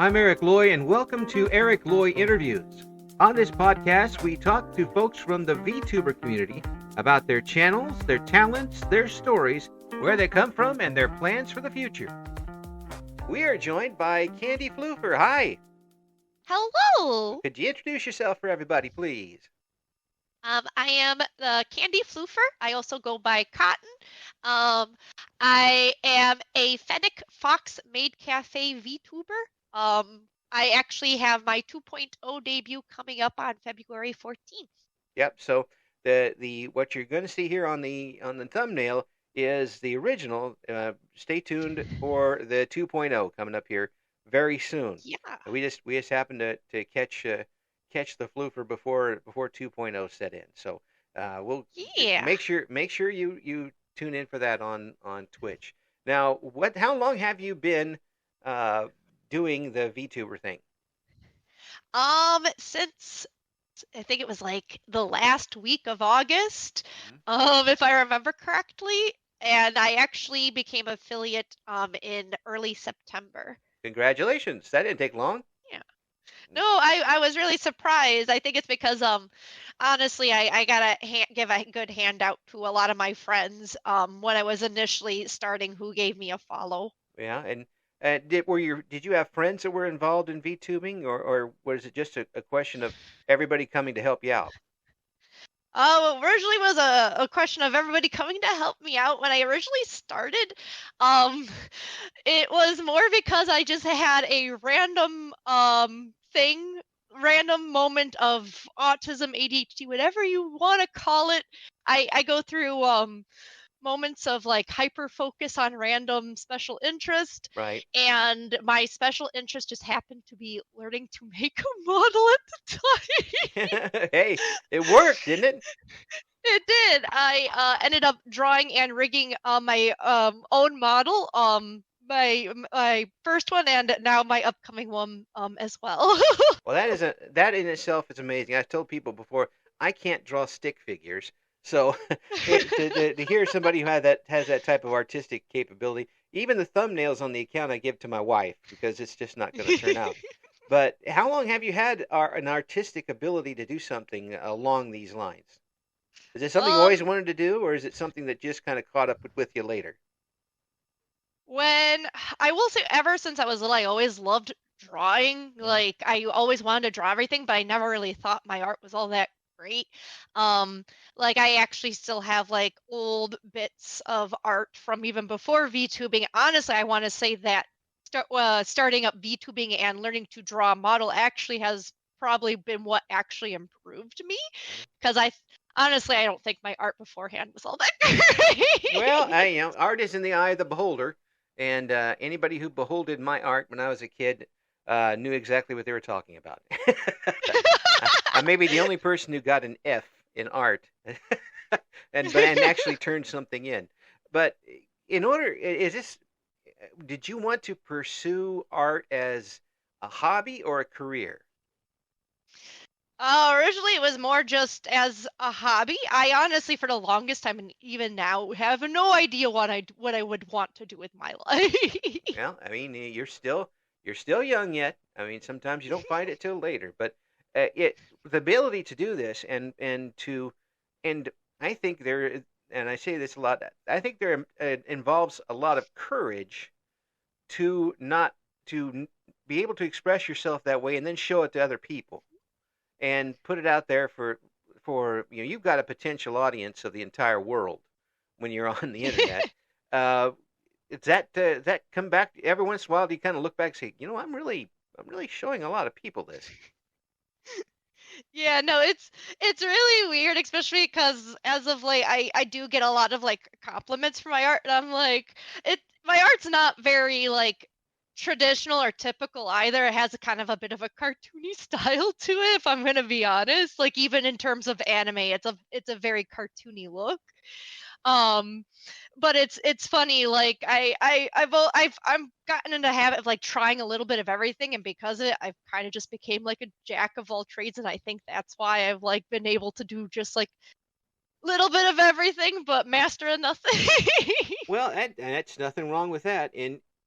I'm Eric Loy, and welcome to Eric Loy Interviews. On this podcast, we talk to folks from the VTuber community about their channels, their talents, their stories, where they come from, and their plans for the future. We are joined by Candy Floofer. Hi. Hello. Could you introduce yourself for everybody, please? I am the Candy Floofer. I also go by Cotton. I am a Fennec Fox Maid Cafe VTuber. I actually have my 2.0 debut coming up on February 14th. Yep. So the what you're going to see here on the thumbnail is the original. Stay tuned for the 2.0 coming up here very soon. Yeah. We just happened to catch the floofer before 2.0 set in. So we'll make sure you tune in for that on Twitch. Now, how long have you been doing the VTuber thing? Since I think it was like the last week of August, if I remember correctly, and I actually became affiliate in early September. Congratulations! That didn't take long. Yeah. No, I was really surprised. I think it's because honestly I gotta give a good handout to a lot of my friends when I was initially starting who gave me a follow. Yeah, and did you have friends that were involved in VTubing, or was it just a question of everybody coming to help you out? Originally was a question of everybody coming to help me out when I originally started. It was more because I just had a random random moment of autism, ADHD, whatever you want to call it. I go through moments of like hyper focus on random special interest. Right. And my special interest just happened to be learning to make a model at the time. Hey, it worked, didn't it? It did. I ended up drawing and rigging my own model, my first one, and now my upcoming one as well. Well, that in itself is amazing. I've told people before I can't draw stick figures, so to hear somebody who has that type of artistic capability, even the thumbnails on the account I give to my wife because it's just not going to turn out. But how long have you had an artistic ability to do something along these lines? Is it something you always wanted to do, or is it something that just kind of caught up with you later? When I will say, ever since I was little, I always loved drawing. Like I always wanted to draw everything, but I never really thought my art was all that great. Like I actually still have like old bits of art from even before VTubing. Honestly, I want to say that starting up VTubing and learning to draw a model actually has probably been what actually improved me, because honestly I don't think my art beforehand was all that great. Well, art is in the eye of the beholder, and anybody who beholded my art when I was a kid knew exactly what they were talking about. I may be the only person who got an F in art, and actually turned something in. But did you want to pursue art as a hobby or a career? Originally, it was more just as a hobby. I honestly, for the longest time, and even now, have no idea what I would want to do with my life. Well, I mean, you're still young yet. I mean, sometimes you don't find it till later, but the ability to do this and I think and I say this a lot. I think there involves a lot of courage to not to be able to express yourself that way and then show it to other people and put it out there for you've got a potential audience of the entire world when you're on the internet. Does that come back every once in a while? Do you kind of look back and say, I'm really showing a lot of people this? Yeah, no, it's really weird, especially because as of late, I do get a lot of like compliments for my art, and I'm like, my art's not very like traditional or typical either. It has a kind of a bit of a cartoony style to it, if I'm gonna be honest. Like even in terms of anime, it's a very cartoony look. Um, but it's funny. Like I'm gotten in the habit of like trying a little bit of everything, and because of it, I've kind of just became like a jack of all trades, and I think that's why I've like been able to do just like little bit of everything, but master of nothing. Well, and that's nothing wrong with that.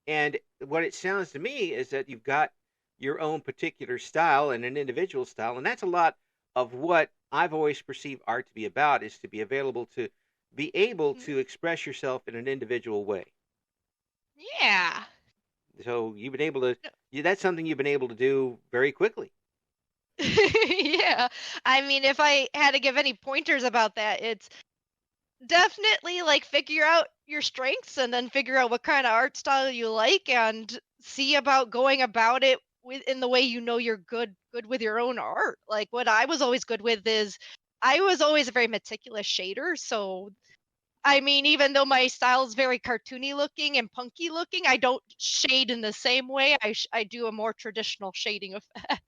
And what it sounds to me is that you've got your own particular style and an individual style, and that's a lot of what I've always perceived art to be about, is to be able Mhm. to express yourself in an individual way. Yeah. So you've been able to, that's something you've been able to do very quickly. Yeah. I mean, if I had to give any pointers about that, it's definitely like figure out your strengths and then figure out what kind of art style you like and see about going about it with in the way you know you're good with your own art. Like what I was always good with is I was always a very meticulous shader, so I mean, even though my style is very cartoony looking and punky looking, I don't shade in the same way. I do a more traditional shading effect.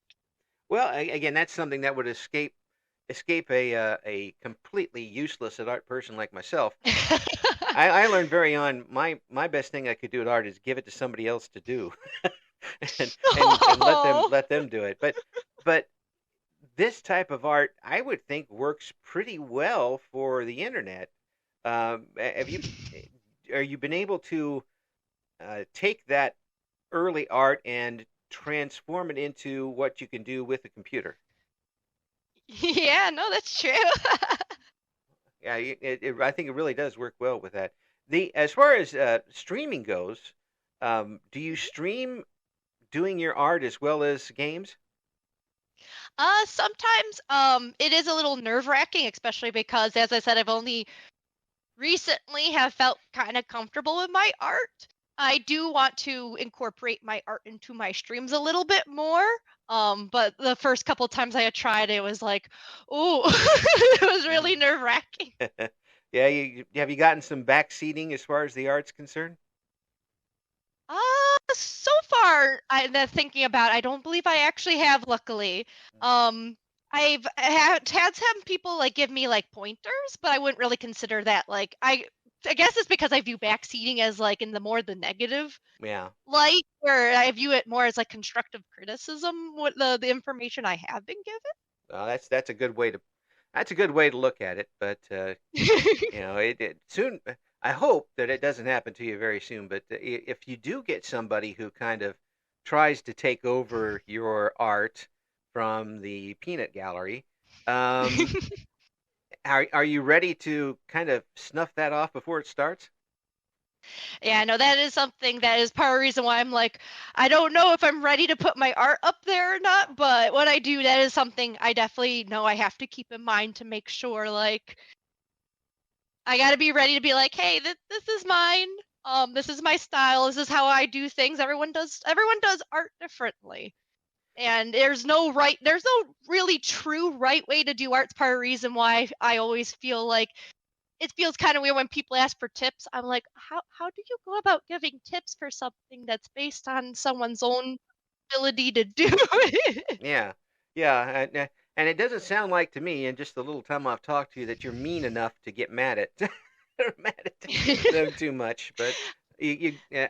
Well, again, that's something that would escape a completely useless at art person like myself. I learned very on my best thing I could do at art is give it to somebody else to do, and Oh. let them do it. But this type of art, I would think, works pretty well for the internet. Have you are you been able to take that early art and transform it into what you can do with a computer? Yeah, no, that's true. Yeah, I think it really does work well with that. The As far as streaming goes, do you stream doing your art as well as games? Sometimes it is a little nerve-wracking, especially because as I said, I've only recently have felt kind of comfortable with my art. I do want to incorporate my art into my streams a little bit more. But the first couple times I had tried, it was like, oh, it was Mm. really nerve-wracking. Yeah, have you gotten some backseating as far as the art's concerned? So far, thinking about, I don't believe I actually have. Luckily, um, I've had some people like give me like pointers, but I wouldn't really consider that like I guess it's because I view backseating as like in the more the negative Yeah. light, where I view it more as like constructive criticism with the information I have been That's a good way to look at it. But given. it soon. I hope that it doesn't happen to you very soon. But if you do get somebody who kind of tries to take over your art from the peanut gallery, um, are you ready to kind of snuff that off before it starts? Yeah, no, that is something that is part of the reason why I'm like, I don't know if I'm ready to put my art up there or not, but when I do, that is something I definitely know I have to keep in mind to make sure, like, I gotta be ready to be like, hey, this is mine. This is my style. This is how I do things. Everyone does art differently. And there's no really true right way to do art. It's part of the reason why I always feel like it feels kind of weird when people ask for tips. I'm like, how do you go about giving tips for something that's based on someone's own ability to do it? Yeah, yeah, and it doesn't sound like to me, in just the little time I've talked to you, that you're mean enough to get mad at mad at them too much. But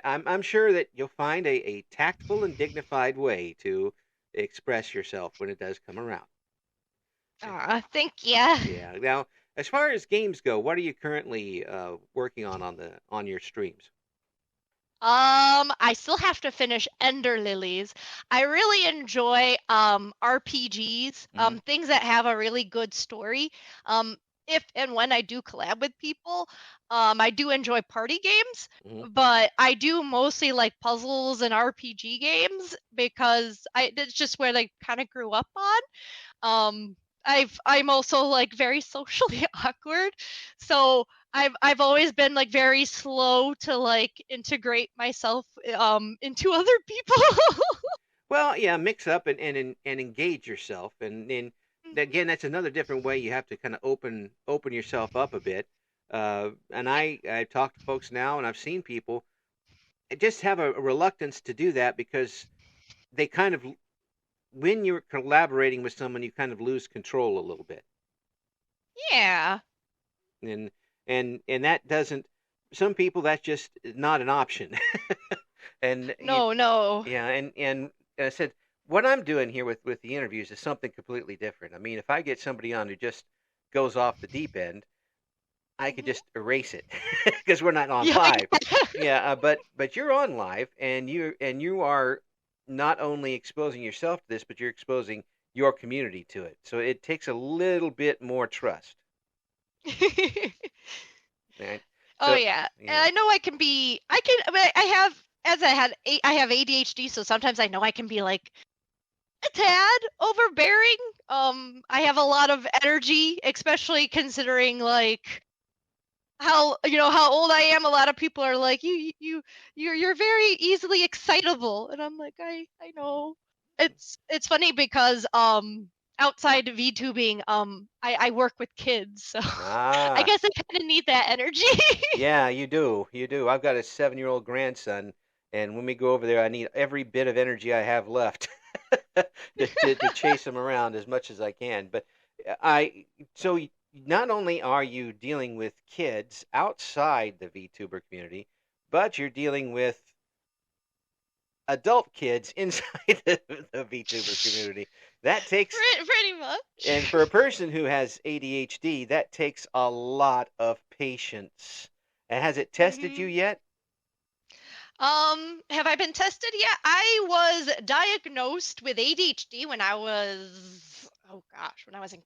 I'm sure that you'll find a tactful and dignified way to express yourself when it does come around. Aw, thank ya. Yeah. Now, as far as games go, what are you currently working on your streams? I still have to finish Ender Lilies. I really enjoy RPGs, Hmm. things that have a really good story. Um, if and when I do collab with people, I do enjoy party games, Hmm. but I do mostly like puzzles and RPG games because I it's just where I kind of grew up on. Um, I'm also like very socially awkward, so I've always been like very slow to like integrate myself into other people. Well, yeah, mix up and engage yourself, and Mhm. again, that's another different way you have to kind of open yourself up a bit. And I talk to folks now, and I've seen people just have a reluctance to do that because they kind of, when you're collaborating with someone, you kind of lose control a little bit, Yeah. and and that doesn't. Some people, that's just not an option, and No, no. yeah, and I said what I'm doing here with the interviews is something completely different. I mean, if I get somebody on who just goes off the deep end, I could Mhm. just erase it because we're not on Yeah. live. Yeah, but you're on live, and you are. not only exposing yourself to this, but you're exposing your community to it. So it takes a little bit more trust. Right? Oh So yeah, and yeah, I know I can be. I can. I have as I have ADHD, so sometimes I know I can be like a tad overbearing. I have a lot of energy, especially considering like how how old I am. A lot of people are like you're very easily excitable, and I'm like I know. It's funny because outside of VTubing I work with kids, so I ah, guess I kind of need that energy. yeah, you do, you do. I've got a 7-year-old grandson, and when we go over there, I need every bit of energy I have left to chase him around as much as I can. But I so not only are you dealing with kids outside the VTuber community, but you're dealing with adult kids inside the VTuber community. That takes, Pretty much. and for a person who has ADHD, that takes a lot of patience. And has it tested you hmm yet? Have I been tested yet? I was diagnosed with ADHD when I was, oh gosh, when I was in,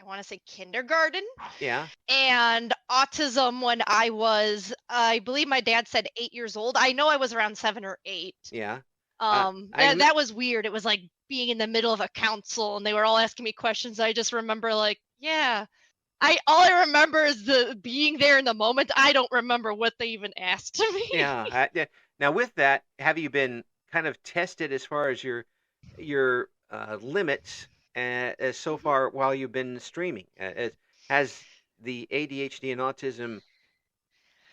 I want to say kindergarten, Yeah, and autism when I was, I believe my dad said 8 years old. I know I was around 7 or 8. yeah. I That was weird. It was like being in the middle of a council and they were all asking me questions. I just remember like, yeah, all I remember is the being there in the moment. I don't remember what they even asked me. yeah. Yeah. Now with that, have you been kind of tested as far as your limits as so Mhm. far while you've been streaming? Has the ADHD and autism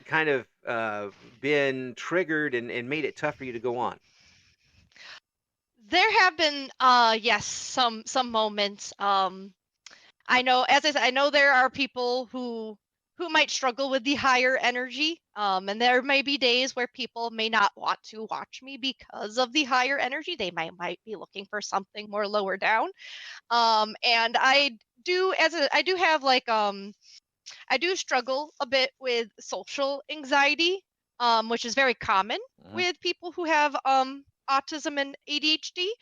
kind of been triggered and made it tough for you to go on? There have been yes, some moments. I know, as I said, I know there are people who might struggle with the higher energy. And there may be days where people may not want to watch me because of the higher energy. They might be looking for something more lower down. And I do have like I do struggle a bit with social anxiety, which is very common Mhm. with people who have autism and ADHD.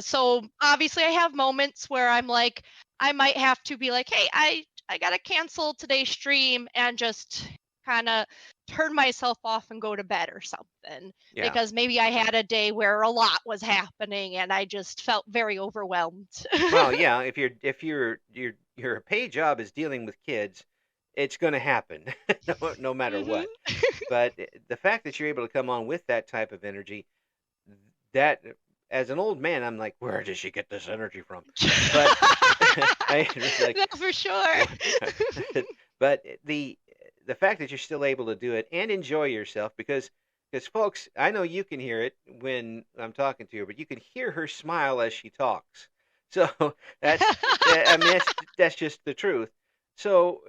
So obviously I have moments where I'm like, I might have to be like, hey, I gotta cancel today's stream and just kind of turn myself off and go to bed or something Yeah. because maybe I had a day where a lot was happening and I just felt very overwhelmed. Well, yeah. If your pay job is dealing with kids, it's going to happen, no matter hmm what. But the fact that you're able to come on with that type of energy, that as an old man, I'm like, where does she get this energy from? But I was like, No, for sure. what? But the fact that you're still able to do it and enjoy yourself, because folks, I know you can hear it when I'm talking to her, but you can hear her smile as she talks. So that's, I mean, that's just the truth. So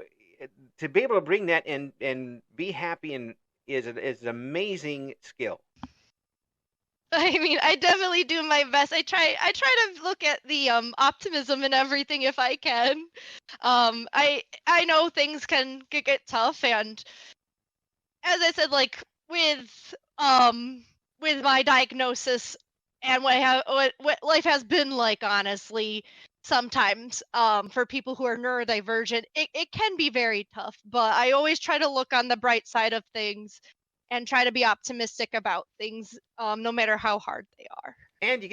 uh, to be able to bring that and be happy and is an amazing skill. I mean, I definitely do my best. I try to look at the optimism in everything if I can. I know things can get tough, and as I said, like with my diagnosis and what life has been like, honestly, sometimes for people who are neurodivergent, it can be very tough. But I always try to look on the bright side of things and try to be optimistic about things, no matter how hard they are. And you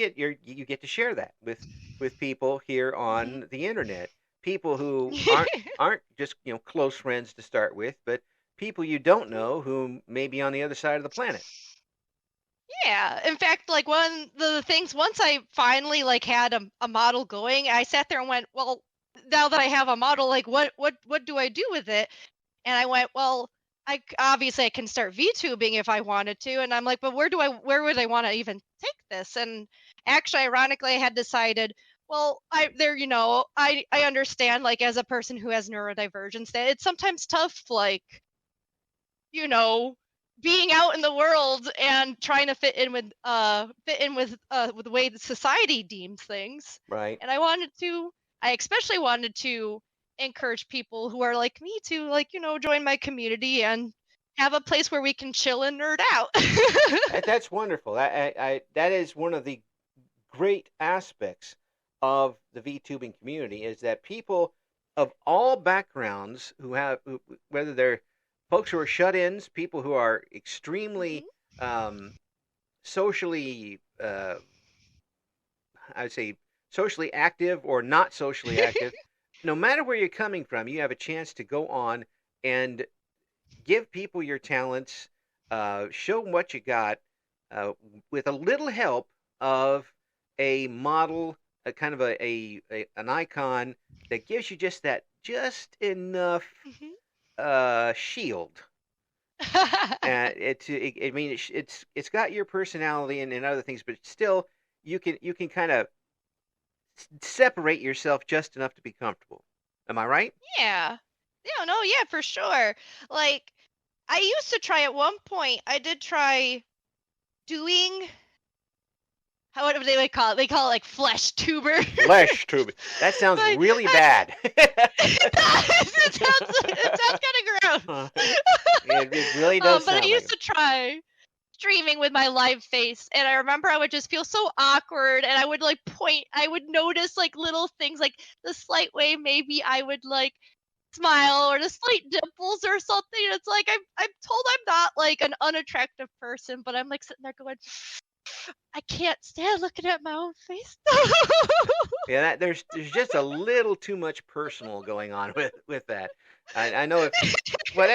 get to share that with people here hmm on the internet, people who aren't just close friends to start with, but people you don't know who may be on the other side of the planet. Yeah. In fact, like one of the things once I finally like had a model going, I sat there and went, well, now that I have a model, like what do I do with it? And I went, well, obviously I can start VTubing if I wanted to. And I'm like, but where would I want to even take this? And actually, ironically, I had decided, well, I understand like as a person who has neurodivergence that it's sometimes tough, like you know, being out in the world and trying to fit in with the way that society deems things. Right. And I especially wanted to encourage people who are like me to like, join my community and have a place where we can chill and nerd out. That's wonderful. That is one of the great aspects of the VTubing community is that people of all backgrounds whether they're folks who are shut-ins, people who are extremely Mhm. um, socially, I would say, socially active or not socially active, no matter where you're coming from, you have a chance to go on and give people your talents, show them what you got, with a little help of a model, a kind of an icon that gives you just enough Mhm. shield. I mean, it's got your personality and other things, but still, you can kind of separate yourself just enough to be comfortable. Am I right? Yeah. Yeah, no, yeah, for sure. Like, I used to try at one point, I did try doing how what do they would call it? They call it like flesh tuber. Flesh tubing. That sounds But really bad. it does. It sounds kind of Uh, gross. it really does But I sound like used it. to try streaming with my live face, and I remember I would just feel so awkward, and I would like point. I would notice like little things, like the slight way maybe I would like smile or the slight dimples or something. It's like I'm told I'm not like an unattractive person, but I'm like sitting there going, I can't stand looking at my own face. Yeah, there's just a little too much personal going on with that. I know if well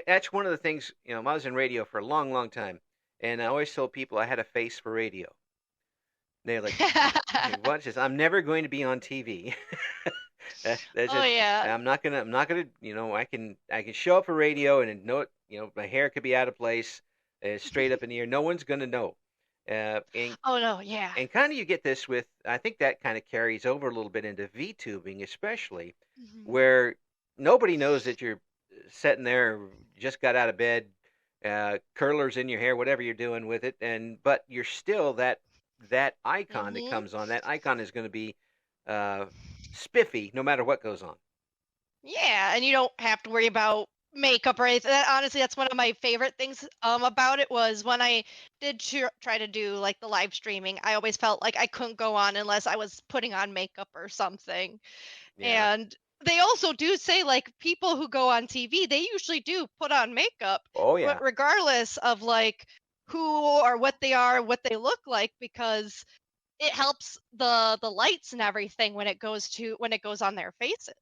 that's one of the things, I was in radio for a long, long time, and I always told people I had a face for radio. They're like, "Hey, watch this. I'm never going to be on TV. That's Oh just yeah. I'm not gonna I can show up for radio and know it. My hair could be out of place, straight up in the air. No one's gonna know. And Oh no, yeah. kind of you get this with I think that kind of carries over a little bit into VTubing, especially Mhm. where nobody knows that you're sitting there, just got out of bed, curlers in your hair, whatever you're doing with it, and but you're still that icon that Mhm. comes on. That icon is going to be uh, spiffy no matter what goes on. Yeah, and you don't have to worry about makeup or anything. Honestly, that's one of my favorite things about it was when I did try to do like the live streaming. I always felt like I couldn't go on unless I was putting on makeup or something. Yeah. And they also do say like people who go on TV, they usually do put on makeup, Oh yeah. regardless of like who or what they are, what they look like, because it helps the lights and everything when it goes on their faces.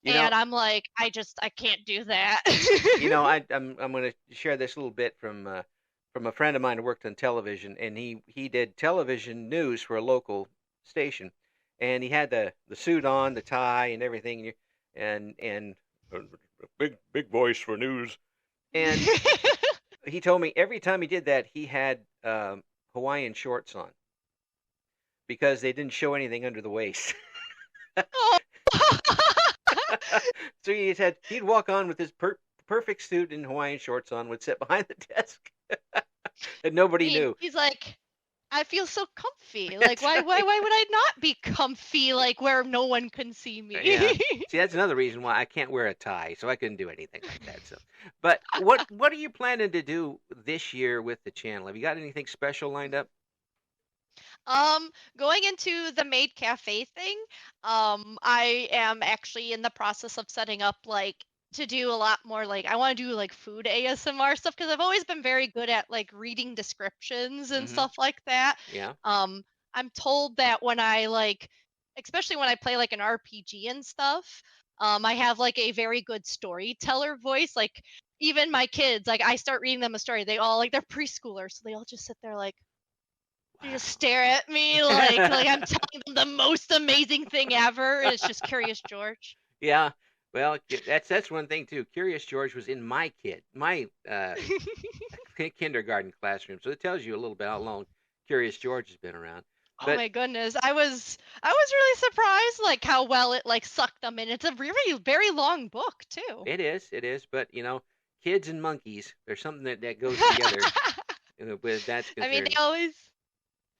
You know, And I'm like, I can't do that. I'm going to share this little bit from a friend of mine who worked on television, and he did television news for a local station, and he had the suit on, the tie, and everything, and big voice for news, and he told me every time he did that, he had Hawaiian shorts on because they didn't show anything under the waist. Oh. So he'd walk on with his perfect suit and Hawaiian shorts on, would sit behind the desk, and nobody knew. He's like, I feel so comfy. Like, That's why right. would I not be comfy, like where no one can see Yeah. me? See, that's another reason why I can't wear a tie, so I couldn't do anything like that. So, but what are you planning to do this year with the channel? Have you got anything special lined up? Going into the maid cafe thing, I am actually in the process of setting up like to do a lot more like I want to do like food ASMR stuff because I've always been very good at like reading descriptions and Mm-hmm. stuff like that. Yeah. Um, I'm told that when I like, especially when I play like an RPG and stuff, I have like a very good storyteller voice. Like even my kids, like I start reading them a story, they all like they're preschoolers, so they all just sit there like they just stare at me like I'm telling them the most amazing thing ever, and it's just Curious George. Yeah. Well, that's one thing too. Curious George was in my kindergarten classroom, so it tells you a little bit how long Curious George has been around. Oh But my goodness, I was really surprised like how well it like sucked them in. It's a really very long book too. it is. But kids and monkeys, there's something that goes together with that's I mean, concerned.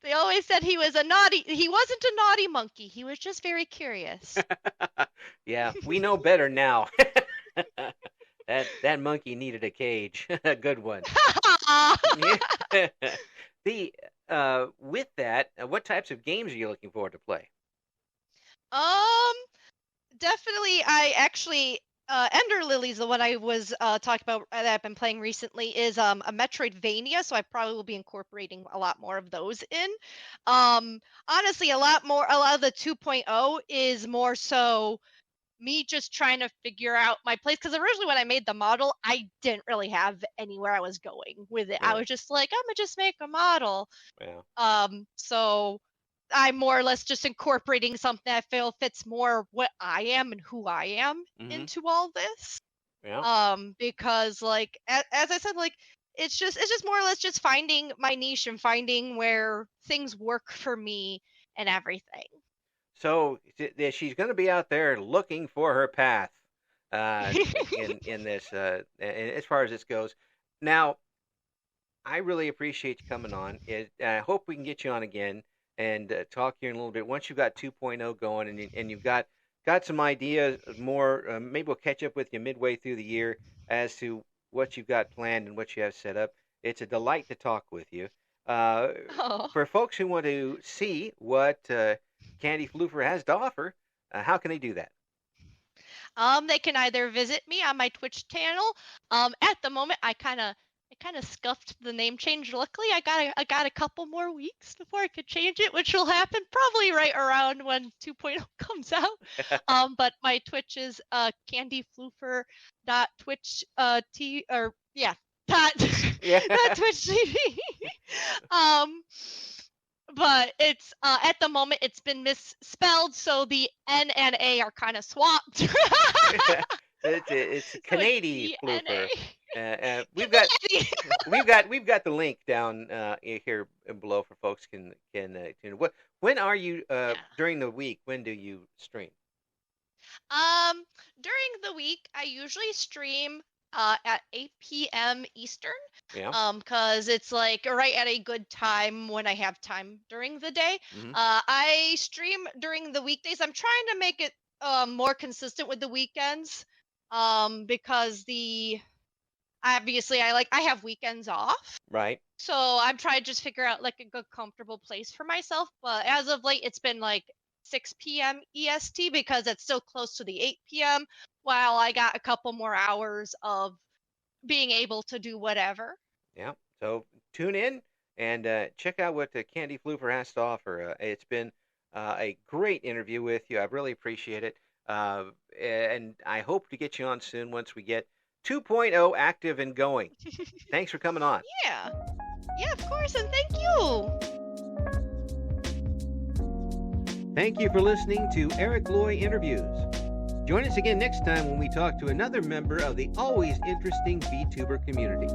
they always said he wasn't a naughty monkey. He was just very curious. Yeah, we know better now. That monkey needed a cage, a good one. Yeah. the With that, what types of games are you looking forward to play? um, Definitely. I actually, Ender Lilies, the one I was talking about that I've been playing recently, is a Metroidvania. So I probably will be incorporating a lot more of those in. Honestly, a lot of the 2.0 is more so me just trying to figure out my place. Because originally, when I made the model, I didn't really have anywhere I was going with it. I Right. was just like, I'm gonna just make a model. Yeah. So I'm more or less just incorporating something I feel fits more what I am and who I am Hmm. into all this. Yeah. Because like as I said, like it's just more or less just finding my niche and finding where things work for me and everything. So she's going to be out there looking for her path in this as far as this goes. Now, I really appreciate you coming on. I hope we can get you on again and talk here in a little bit. Once you've got 2.0 going and you've got some ideas more, maybe we'll catch up with you midway through the year as to what you've got planned and what you have set up. It's a delight to talk with you. Uh, Oh. for folks who want to see what Candy Floofer has to offer, how can they do that? They can either visit me on my Twitch channel. At the moment, I kind of scuffed the name change. Luckily, I got a couple more weeks before I could change it, which will happen probably right around when 2.0 comes out. But my Twitch is candyfloofer dot twitch t or yeah dot Yeah. dot twitch TV. um but it's at the moment it's been misspelled, so the N and A are kind of swapped. So It's a it's Canadian DNA. floofer. We've got we've got the link down here below for folks can what when are you Yeah. during the week, when do you stream? Um, During the week, I usually stream at 8 p.m. Eastern. Yeah. Cause it's like right at a good time when I have time during the day. Hmm. I stream during the weekdays. I'm trying to make it more consistent with the weekends. Because the obviously I have weekends off. Right. So I'm trying to just figure out like a good comfortable place for myself. But as of late, it's been like 6 p.m. EST because it's still close to the 8 p.m. While I got a couple more hours of being able to do whatever. Yeah. So tune in and check out what Candy Floofer has to offer. It's been a great interview with you. I really appreciate it. Uh, and I hope to get you on soon once we get 2.0 active and going. Thanks for coming on. Yeah. Yeah, of course, and thank you. Thank you for listening to Eric Loy Interviews. Join us again next time when we talk to another member of the always interesting VTuber community.